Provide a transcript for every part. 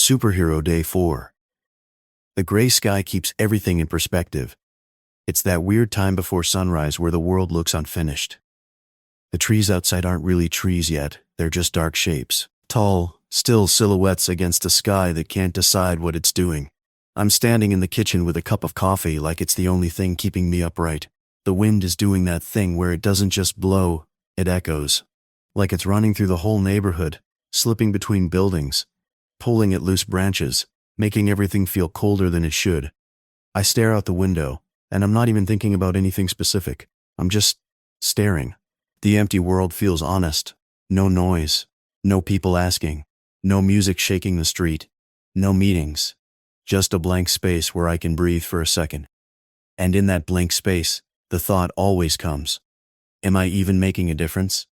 Superhero Day 4. The gray sky keeps everything in perspective. It's that weird time before sunrise where the world looks unfinished. The trees outside aren't really trees yet, they're just dark shapes. Tall, still silhouettes against a sky that can't decide what it's doing. I'm standing in the kitchen with a cup of coffee like it's the only thing keeping me upright. The wind is doing that thing where it doesn't just blow, it echoes. Like it's running through the whole neighborhood, slipping between buildings, pulling at loose branches, making everything feel colder than it should. I stare out the window, and I'm not even thinking about anything specific. I'm just staring. The empty world feels honest. No noise. No people asking. No music shaking the street. No meetings. Just a blank space where I can breathe for a second. And in that blank space, the thought always comes. Am I even making a difference?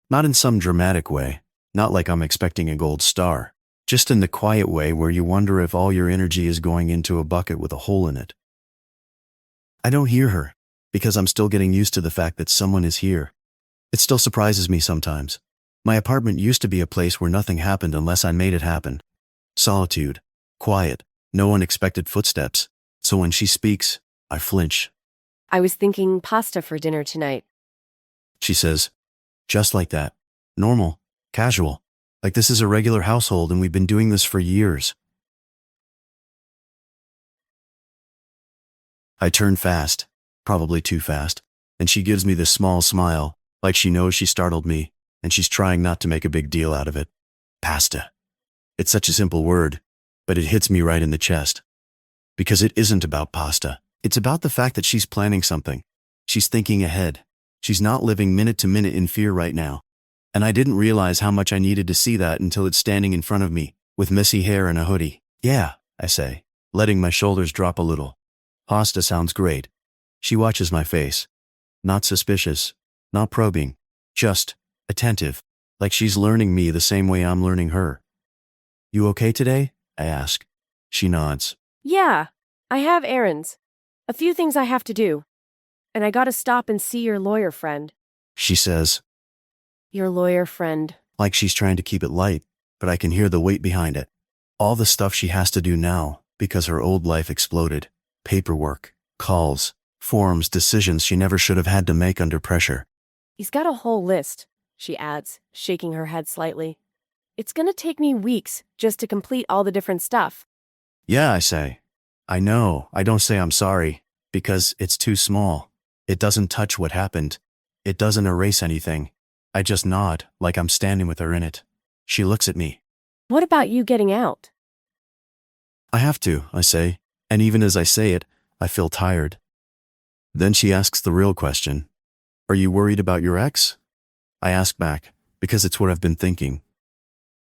Not in some dramatic way. Not like I'm expecting a gold star. Just in the quiet way where you wonder if all your energy is going into a bucket with a hole in it. I don't hear her, because I'm still getting used to the fact that someone is here. It still surprises me sometimes. My apartment used to be a place where nothing happened unless I made it happen. Solitude. Quiet. No unexpected footsteps. So when she speaks, I flinch. I was thinking pasta for dinner tonight. She says, just like that. Normal. Casual. Like this is a regular household and we've been doing this for years. I turn fast, probably too fast, and she gives me this small smile, like she knows she startled me, and she's trying not to make a big deal out of it. Pasta. It's such a simple word, but it hits me right in the chest. Because it isn't about pasta. It's about the fact that she's planning something. She's thinking ahead. She's not living minute to minute in fear right now. And I didn't realize how much I needed to see that until it's standing in front of me, with messy hair and a hoodie. Yeah, I say, letting my shoulders drop a little. Pasta sounds great. She watches my face. Not suspicious, not probing, just attentive, like she's learning me the same way I'm learning her. You okay today? I ask. She nods. Yeah, I have errands. A few things I have to do. And I gotta stop and see your lawyer friend. She says. Your lawyer friend. Like she's trying to keep it light, but I can hear the weight behind it. All the stuff she has to do now, because her old life exploded. Paperwork, calls, forms, decisions she never should have had to make under pressure. He's got a whole list, she adds, shaking her head slightly. It's gonna take me weeks just to complete all the different stuff. Yeah, I say. I know, I don't say I'm sorry, because it's too small. It doesn't touch what happened. It doesn't erase anything. I just nod, like I'm standing with her in it. She looks at me. What about you getting out? I have to, I say, and even as I say it, I feel tired. Then she asks the real question. Are you worried about your ex? I ask back, because it's what I've been thinking.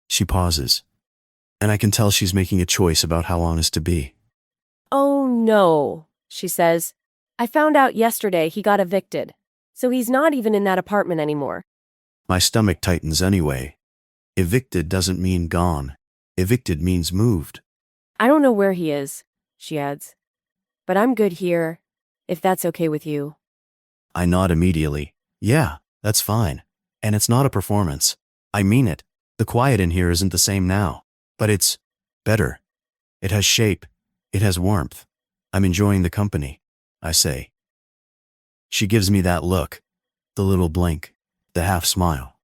She pauses, and I can tell she's making a choice about how honest to be. Oh no, she says. I found out yesterday he got evicted, so he's not even in that apartment anymore. My stomach tightens anyway. Evicted doesn't mean gone. Evicted means moved. I don't know where he is, she adds. But I'm good here, if that's okay with you. I nod immediately. Yeah, that's fine. And it's not a performance. I mean it. The quiet in here isn't the same now. But it's better. It has shape. It has warmth. I'm enjoying the company, I say. She gives me that look. The little blink. The half smile.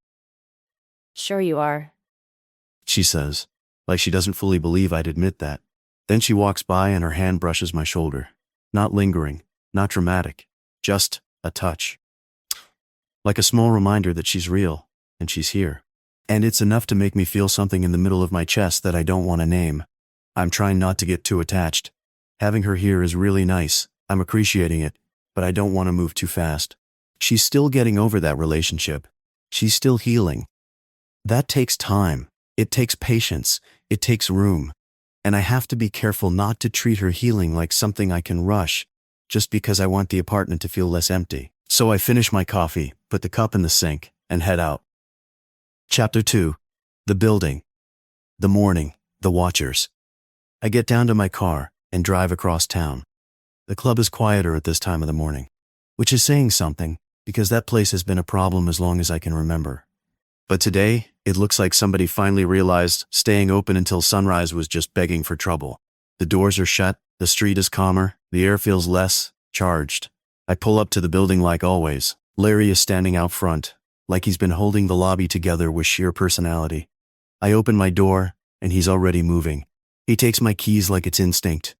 Sure you are, She says, like she doesn't fully believe I'd admit that. Then she walks by and her hand brushes my shoulder. Not lingering, not dramatic, just a touch. Like a small reminder that she's real, and she's here. And it's enough to make me feel something in the middle of my chest that I don't want to name. I'm trying not to get too attached. Having her here is really nice. I'm appreciating it, but I don't want to move too fast. She's still getting over that relationship. She's still healing. That takes time. It takes patience. It takes room. And I have to be careful not to treat her healing like something I can rush, just because I want the apartment to feel less empty. So I finish my coffee, put the cup in the sink, and head out. Chapter 2. The building. The morning. The watchers. I get down to my car and drive across town. The club is quieter at this time of the morning, which is saying something, because that place has been a problem as long as I can remember. But today, it looks like somebody finally realized staying open until sunrise was just begging for trouble. The doors are shut, the street is calmer, the air feels less charged. I pull up to the building like always. Larry is standing out front, like he's been holding the lobby together with sheer personality. I open my door, and he's already moving. He takes my keys like it's instinct.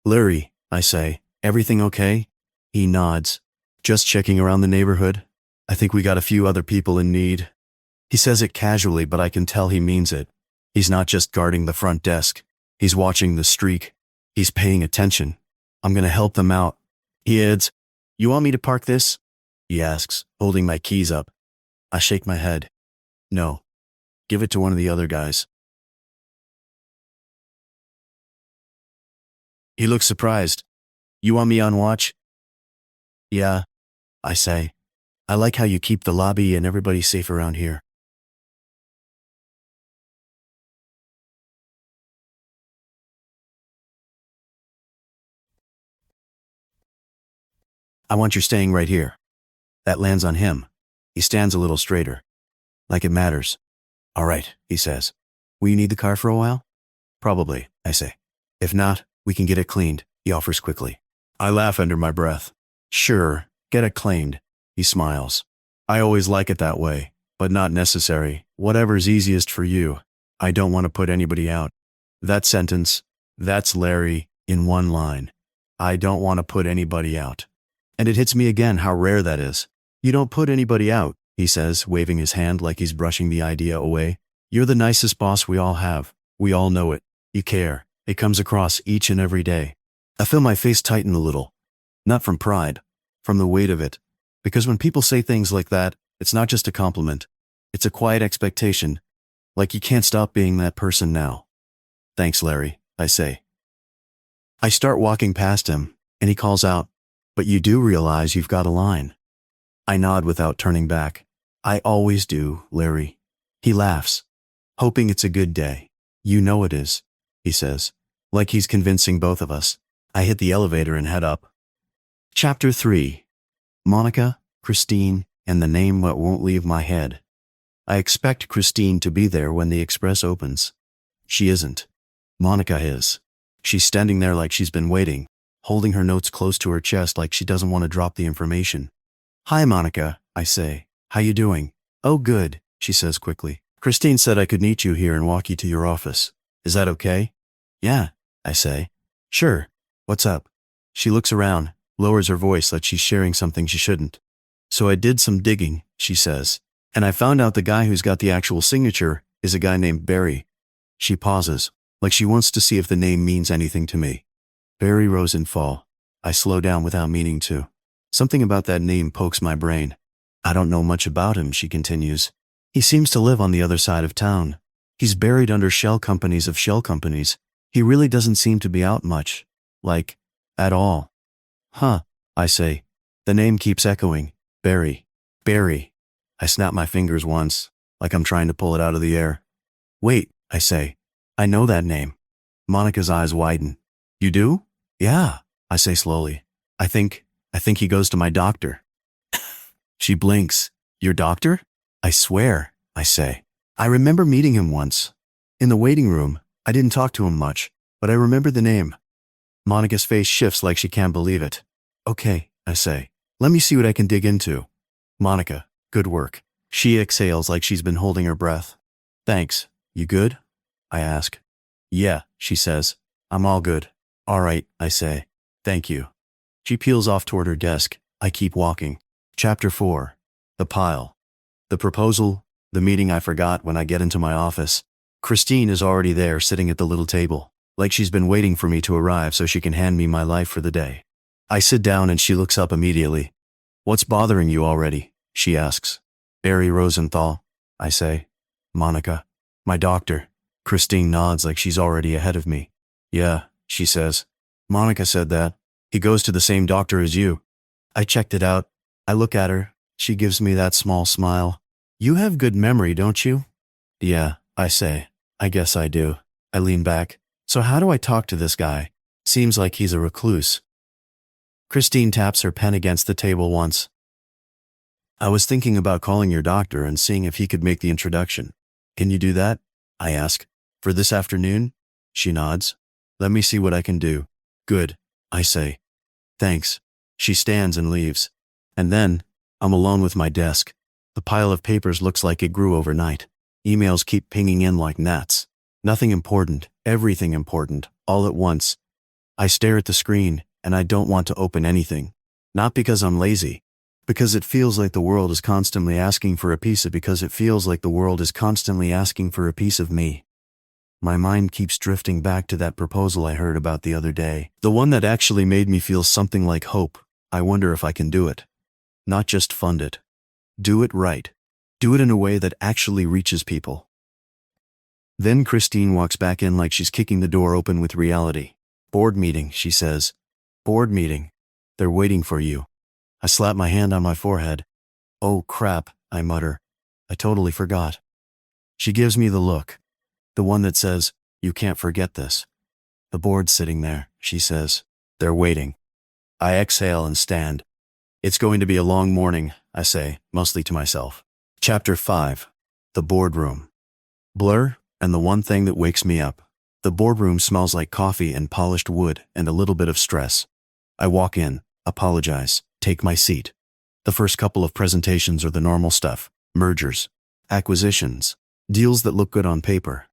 "Larry," I say, "everything okay?" He nods. "Just checking around the neighborhood. I think we got a few other people in need." He says it casually, but I can tell he means it. He's not just guarding the front desk. He's watching the streak. He's paying attention. "I'm gonna help them out." He adds, "You want me to park this?" he asks, holding my keys up. I shake my head. "No. Give it to one of the other guys." He looks surprised. "You want me on watch?" "Yeah," I say. "I like how you keep the lobby and everybody safe around here." "I want you staying right here." That lands on him. He stands a little straighter. Like it matters. "All right," he says. "Will you need the car for a while?" "Probably," I say. "If not, we can get it cleaned," he offers quickly. I laugh under my breath. "Sure, get it cleaned," he smiles. "I always like it that way, but not necessary. Whatever's easiest for you. I don't want to put anybody out." That sentence, that's Larry, in one line. I don't want to put anybody out. And it hits me again how rare that is. "You don't put anybody out," he says, waving his hand like he's brushing the idea away. "You're the nicest boss we all have. We all know it. You care. It comes across each and every day." I feel my face tighten a little. Not from pride, from the weight of it. Because when people say things like that, it's not just a compliment. It's a quiet expectation. Like you can't stop being that person now. "Thanks, Larry," I say. I start walking past him, and he calls out, "But you do realize you've got a line." I nod without turning back. "I always do, Larry." He laughs. "Hoping it's a good day." "You know it is," he says, like he's convincing both of us. I hit the elevator and head up. Chapter 3. Monica, Christine, and the name that won't leave my head. I expect Christine to be there when the express opens. She isn't. Monica is. She's standing there like she's been waiting, holding her notes close to her chest like she doesn't want to drop the information. "Hi, Monica," I say. "How you doing?" "Oh, good," she says quickly. "Christine said I could meet you here and walk you to your office. Is that okay?" "Yeah," I say. "Sure. What's up?" She looks around, lowers her voice like she's sharing something she shouldn't. "So I did some digging," she says, "and I found out the guy who's got the actual signature is a guy named Barry." She pauses, like she wants to see if the name means anything to me. Barry Rosenthal. I slow down without meaning to. Something about that name pokes my brain. "I don't know much about him," she continues. "He seems to live on the other side of town. He's buried under shell companies of shell companies. He really doesn't seem to be out much. Like, at all." "Huh," I say. The name keeps echoing. Barry. Barry. I snap my fingers once, like I'm trying to pull it out of the air. "Wait," I say. "I know that name." Monica's eyes widen. "You do?" "Yeah," I say slowly. I think he goes to my doctor." She blinks. "Your doctor?" "I swear," I say. "I remember meeting him once. In the waiting room. I didn't talk to him much, but I remember the name." Monica's face shifts like she can't believe it. "Okay," I say. "Let me see what I can dig into." "Monica, good work." She exhales like she's been holding her breath. "Thanks. You good?" I ask. "Yeah," she says. "I'm all good." "All right," I say. "Thank you." She peels off toward her desk. I keep walking. Chapter 4. The Pile. The proposal, the meeting I forgot when I get into my office. Christine is already there sitting at the little table, like she's been waiting for me to arrive so she can hand me my life for the day. I sit down and she looks up immediately. "What's bothering you already?" she asks. "Barry Rosenthal," I say. "Monica." "My doctor." Christine nods like she's already ahead of me. "Yeah," she says. "Monica said that. He goes to the same doctor as you." I checked it out. I look at her. She gives me that small smile. "You have good memory, don't you?" "Yeah," I say. "I guess I do." I lean back. "So how do I talk to this guy? Seems like he's a recluse." Christine taps her pen against the table once. I was thinking about calling your doctor and seeing if he could make the introduction. Can you do that? I ask. For this afternoon? She nods. Let me see what I can do. Good, I say. Thanks. She stands and leaves. And then, I'm alone with my desk. The pile of papers looks like it grew overnight. Emails keep pinging in like gnats. Nothing important, everything important, all at once. I stare at the screen, and I don't want to open anything. Not because I'm lazy. Because it feels like the world is constantly asking for a piece of me. My mind keeps drifting back to that proposal I heard about the other day. The one that actually made me feel something like hope. I wonder if I can do it. Not just fund it. Do it right. Do it in a way that actually reaches people. Then Christine walks back in like she's kicking the door open with reality. Board meeting, she says. Board meeting. They're waiting for you. I slap my hand on my forehead. Oh crap, I mutter. I totally forgot. She gives me the look. The one that says, you can't forget this. The board's sitting there, she says. They're waiting. I exhale and stand. It's going to be a long morning, I say, mostly to myself. Chapter 5. The Boardroom. Blur, and the one thing that wakes me up. The boardroom smells like coffee and polished wood and a little bit of stress. I walk in, apologize, take my seat. The first couple of presentations are the normal stuff. Mergers, acquisitions, deals that look good on paper.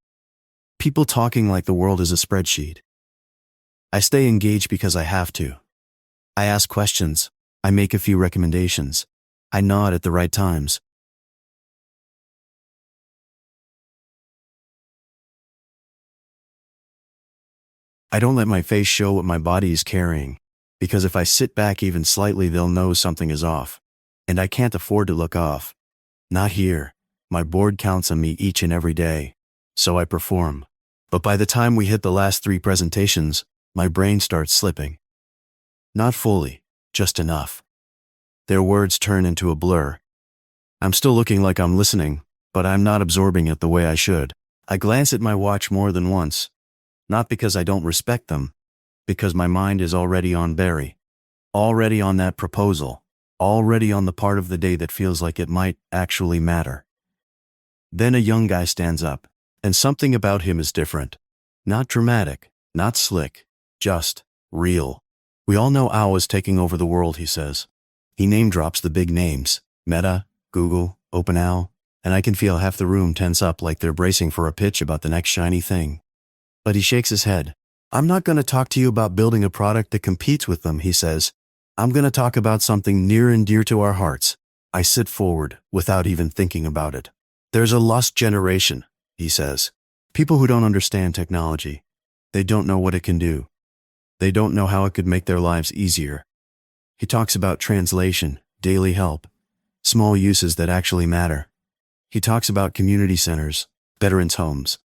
People talking like the world is a spreadsheet. I stay engaged because I have to. I ask questions. I make a few recommendations. I nod at the right times. I don't let my face show what my body is carrying, because if I sit back even slightly, they'll know something is off. And I can't afford to look off. Not here. My board counts on me each and every day. So I perform. But by the time we hit the last 3 presentations, my brain starts slipping. Not fully, just enough. Their words turn into a blur. I'm still looking like I'm listening, but I'm not absorbing it the way I should. I glance at my watch more than once. Not because I don't respect them, because my mind is already on Barry. Already on that proposal. Already on the part of the day that feels like it might actually matter. Then a young guy stands up, and something about him is different. Not dramatic, not slick, just real. We all know Ao is taking over the world, he says. He name drops the big names, Meta, Google, OpenAI, and I can feel half the room tense up like they're bracing for a pitch about the next shiny thing. But he shakes his head. I'm not going to talk to you about building a product that competes with them, he says. I'm going to talk about something near and dear to our hearts. I sit forward, without even thinking about it. There's a lost generation, he says. People who don't understand technology. They don't know what it can do. They don't know how it could make their lives easier. He talks about translation, daily help, small uses that actually matter. He talks about community centers, veterans' homes,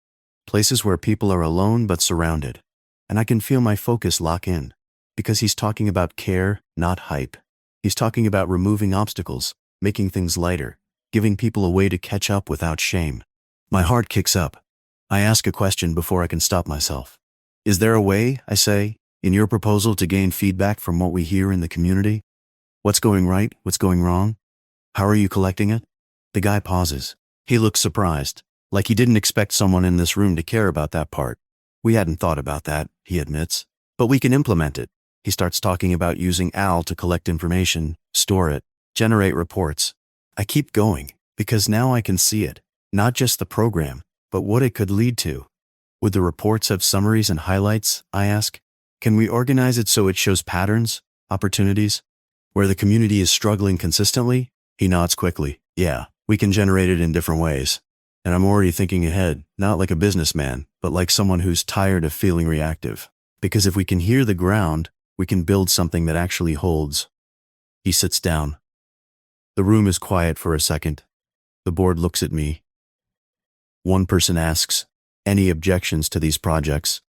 places where people are alone but surrounded. And I can feel my focus lock in, because he's talking about care, not hype. He's talking about removing obstacles, making things lighter, giving people a way to catch up without shame. My heart kicks up. I ask a question before I can stop myself. Is there a way, I say, in your proposal to gain feedback from what we hear in the community? What's going right? What's going wrong? How are you collecting it? The guy pauses. He looks surprised, like he didn't expect someone in this room to care about that part. We hadn't thought about that, he admits. But we can implement it. He starts talking about using OWL to collect information, store it, generate reports. I keep going, because now I can see it. Not just the program, but what it could lead to. Would the reports have summaries and highlights, I ask? Can we organize it so it shows patterns, opportunities? Where the community is struggling consistently? He nods quickly. Yeah, we can generate it in different ways. And I'm already thinking ahead, not like a businessman, but like someone who's tired of feeling reactive. Because if we can hear the ground, we can build something that actually holds. He sits down. The room is quiet for a second. The board looks at me. One person asks, any objections to these projects?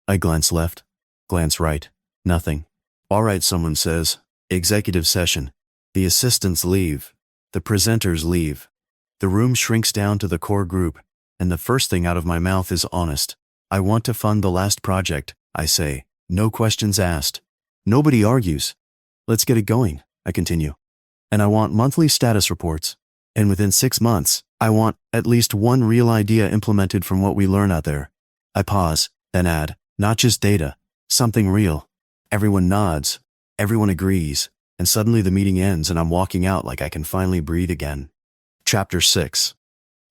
I glance left, glance right. Nothing. All right, someone says. Executive session. The assistants leave. The presenters leave. The room shrinks down to the core group, and the first thing out of my mouth is honest. I want to fund the last project, I say. No questions asked. Nobody argues. Let's get it going, I continue. And I want monthly status reports. And within 6 months, I want at least one real idea implemented from what we learn out there. I pause, then add, not just data, something real. Everyone nods. Everyone agrees. And suddenly the meeting ends and I'm walking out like I can finally breathe again. Chapter 6.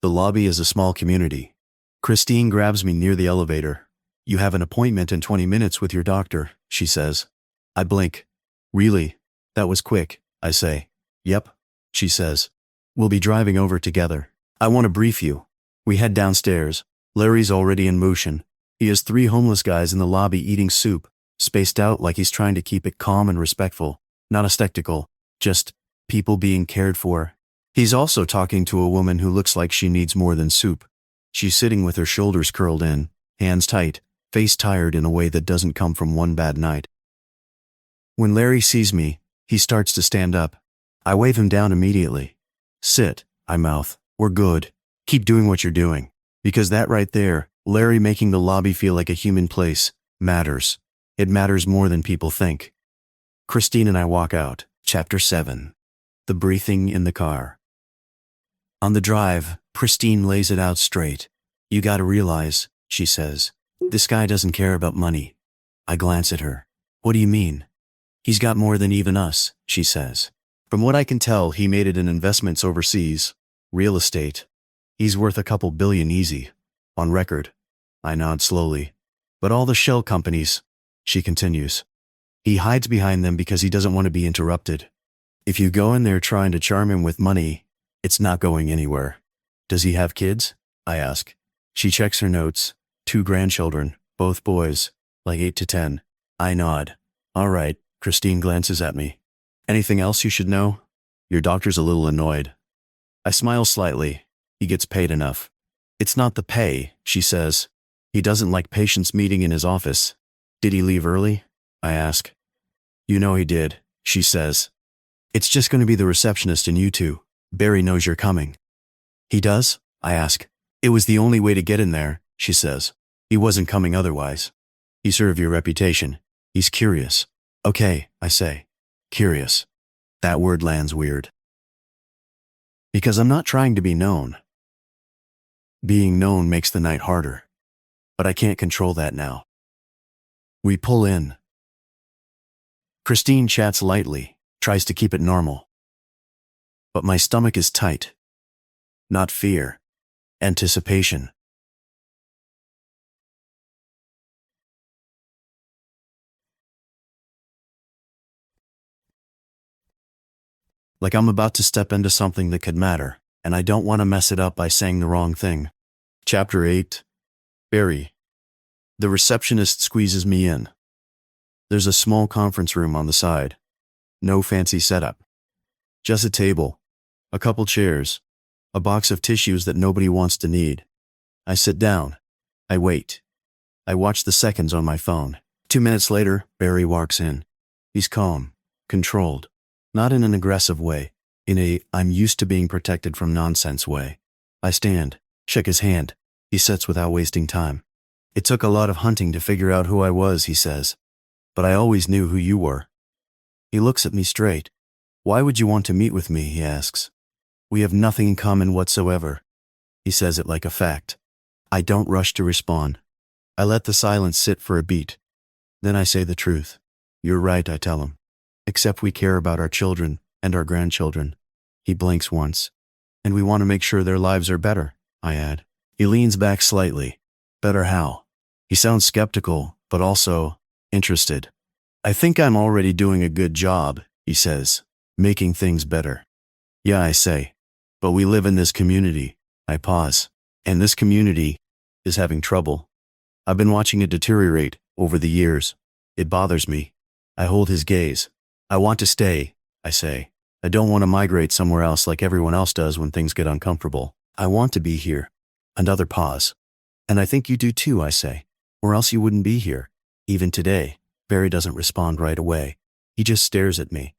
The lobby is a small community. Christine grabs me near the elevator. You have an appointment in 20 minutes with your doctor, she says. I blink. Really? That was quick, I say. Yep, she says. We'll be driving over together. I want to brief you. We head downstairs. Larry's already in motion. He has 3 homeless guys in the lobby eating soup, spaced out like he's trying to keep it calm and respectful. Not a spectacle, just people being cared for. He's also talking to a woman who looks like she needs more than soup. She's sitting with her shoulders curled in, hands tight, face tired in a way that doesn't come from one bad night. When Larry sees me, he starts to stand up. I wave him down immediately. Sit, I mouth. We're good. Keep doing what you're doing. Because that right there, Larry making the lobby feel like a human place, matters. It matters more than people think. Christine and I walk out. Chapter 7. The briefing in the car. On the drive, Christine lays it out straight. You gotta realize, she says, this guy doesn't care about money. I glance at her. What do you mean? He's got more than even us, she says. From what I can tell, he made it in investments overseas. Real estate. He's worth a couple billion easy. On record. I nod slowly. But all the shell companies, she continues. He hides behind them because he doesn't want to be interrupted. If you go in there trying to charm him with money, it's not going anywhere. Does he have kids? I ask. She checks her notes. 2 grandchildren, both boys, like 8 to 10. I nod. All right, Christine glances at me. Anything else you should know? Your doctor's a little annoyed. I smile slightly. He gets paid enough. It's not the pay, she says. He doesn't like patients meeting in his office. Did he leave early? I ask. You know he did, she says. It's just going to be the receptionist and you two. Barry knows you're coming. He does? I ask. It was the only way to get in there, she says. He wasn't coming otherwise. He's sure of your reputation. He's curious. Okay, I say. Curious. That word lands weird. Because I'm not trying to be known. Being known makes the night harder. But I can't control that now. We pull in. Christine chats lightly, tries to keep it normal. But my stomach is tight. Not fear. Anticipation. Like I'm about to step into something that could matter, and I don't want to mess it up by saying the wrong thing. Chapter 8. Barry. The receptionist squeezes me in. There's a small conference room on the side. No fancy setup. Just a table, a couple chairs, a box of tissues that nobody wants to need. I sit down. I wait. I watch the seconds on my phone. 2 minutes later, Barry walks in. He's calm, controlled. Not in an aggressive way, in a I'm used to being protected from nonsense way. I stand, shake his hand. He sits without wasting time. It took a lot of hunting to figure out who I was, he says. But I always knew who you were. He looks at me straight. Why would you want to meet with me, he asks. We have nothing in common whatsoever. He says it like a fact. I don't rush to respond. I let the silence sit for a beat. Then I say the truth. You're right, I tell him. Except we care about our children and our grandchildren. He blinks once. And we want to make sure their lives are better, I add. He leans back slightly. Better how? He sounds skeptical, but also interested. I think I'm already doing a good job, he says, making things better. Yeah, I say. But we live in this community. I pause. And this community is having trouble. I've been watching it deteriorate over the years. It bothers me. I hold his gaze. I want to stay, I say. I don't want to migrate somewhere else like everyone else does when things get uncomfortable. I want to be here. Another pause. And I think you do too, I say. Or else you wouldn't be here. Even today, Barry doesn't respond right away. He just stares at me.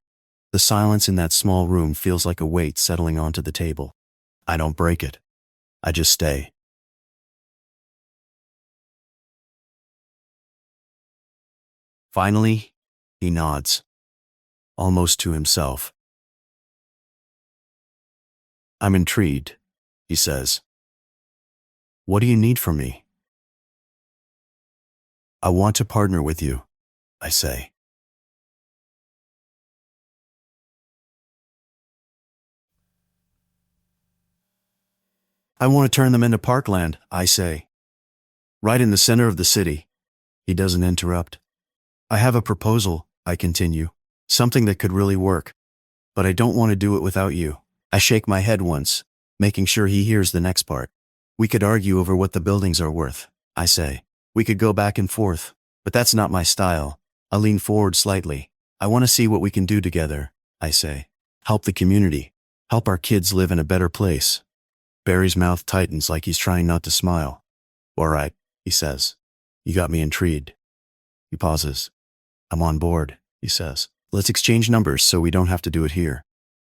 The silence in that small room feels like a weight settling onto the table. I don't break it. I just stay. Finally, he nods. Almost to himself. I'm intrigued, he says. What do you need from me? I want to partner with you, I say. I want to turn them into parkland, I say. Right in the center of the city. He doesn't interrupt. I have a proposal, I continue. Something that could really work. But I don't want to do it without you. I shake my head once, making sure he hears the next part. We could argue over what the buildings are worth, I say. We could go back and forth, but that's not my style. I lean forward slightly. I want to see what we can do together, I say. Help the community. Help our kids live in a better place. Barry's mouth tightens like he's trying not to smile. All right, he says. You got me intrigued. He pauses. I'm on board, he says. Let's exchange numbers so we don't have to do it here.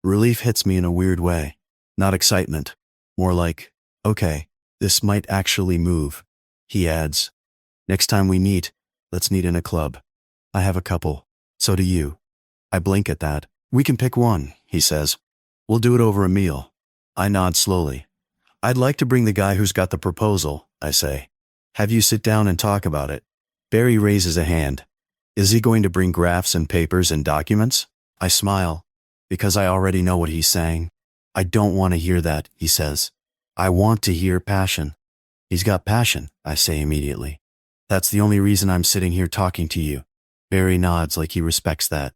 Relief hits me in a weird way. Not excitement. More like, okay, this might actually move. He adds, next time we meet, let's meet in a club. I have a couple. So do you. I blink at that. We can pick one, he says. We'll do it over a meal. I nod slowly. I'd like to bring the guy who's got the proposal, I say. Have you sit down and talk about it. Barry raises a hand. Is he going to bring graphs and papers and documents? I smile, because I already know what he's saying. I don't want to hear that, he says. I want to hear passion. He's got passion, I say immediately. That's the only reason I'm sitting here talking to you. Barry nods like he respects that.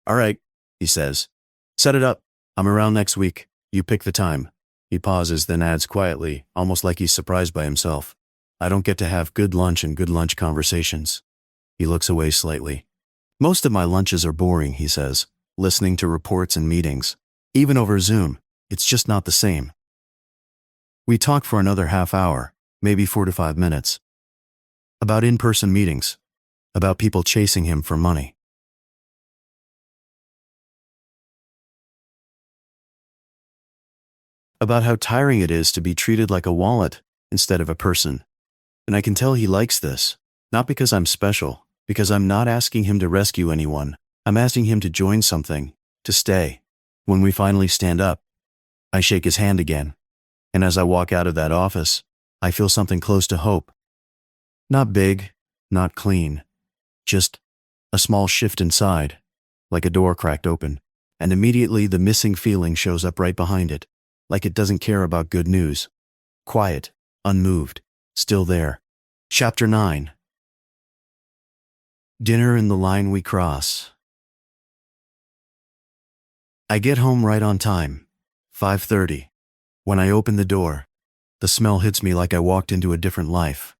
All right, he says. Set it up. I'm around next week. You pick the time. He pauses, then adds quietly, almost like he's surprised by himself. I don't get to have good lunch and good lunch conversations. He looks away slightly. Most of my lunches are boring, he says, listening to reports and meetings. Even over Zoom, it's just not the same. We talk for another half hour, maybe 4 to 5 minutes. About in-person meetings. About people chasing him for money. About how tiring it is to be treated like a wallet instead of a person. And I can tell he likes this, not because I'm special, because I'm not asking him to rescue anyone. I'm asking him to join something, to stay. When we finally stand up, I shake his hand again. And as I walk out of that office, I feel something close to hope. Not big, not clean, just a small shift inside, like a door cracked open. And immediately the missing feeling shows up right behind it, like it doesn't care about good news. Quiet, unmoved, still there. Chapter 9. Dinner in the line we cross. I get home right on time, 5:30. When I open the door, the smell hits me like I walked into a different life.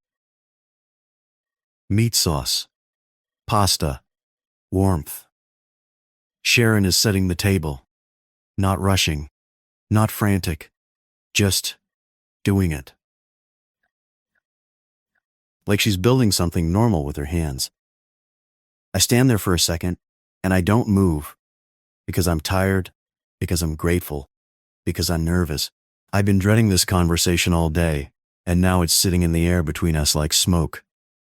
Meat sauce, pasta, warmth. Sharon is setting the table, not rushing, not frantic, just doing it. Like she's building something normal with her hands. I stand there for a second, and I don't move, because I'm tired, because I'm grateful, because I'm nervous. I've been dreading this conversation all day, and now it's sitting in the air between us like smoke.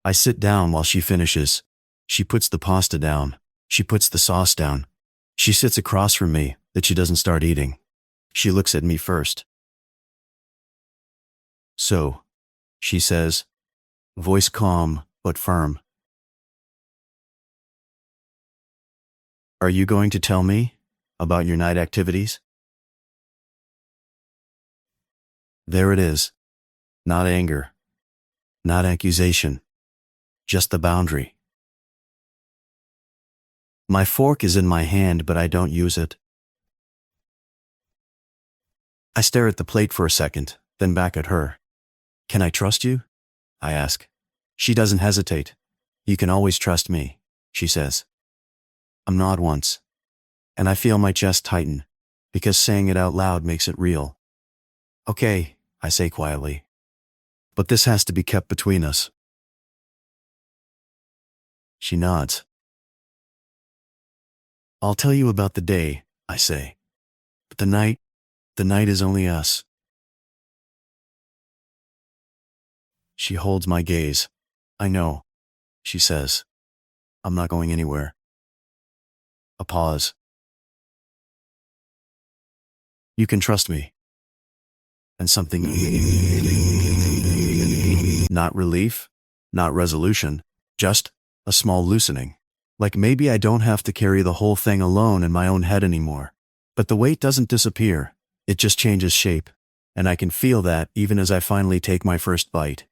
I sit down while she finishes. She puts the pasta down. She puts the sauce down. She sits across from me, that she doesn't start eating. She looks at me first. So, she says, voice calm but firm. Are you going to tell me about your night activities? There it is. Not anger. Not accusation. Just the boundary. My fork is in my hand, but I don't use it. I stare at the plate for a second, then back at her. Can I trust you? I ask. She doesn't hesitate. You can always trust me, she says. I'm nod once, and I feel my chest tighten, because saying it out loud makes it real. Okay, I say quietly. But this has to be kept between us. She nods. I'll tell you about the day, I say. But the night is only us. She holds my gaze. I know, she says. I'm not going anywhere. A pause. You can trust me, and something. Not relief, not resolution, just a small loosening. Like maybe I don't have to carry the whole thing alone in my own head anymore. But the weight doesn't disappear, it just changes shape. And I can feel that even as I finally take my first bite.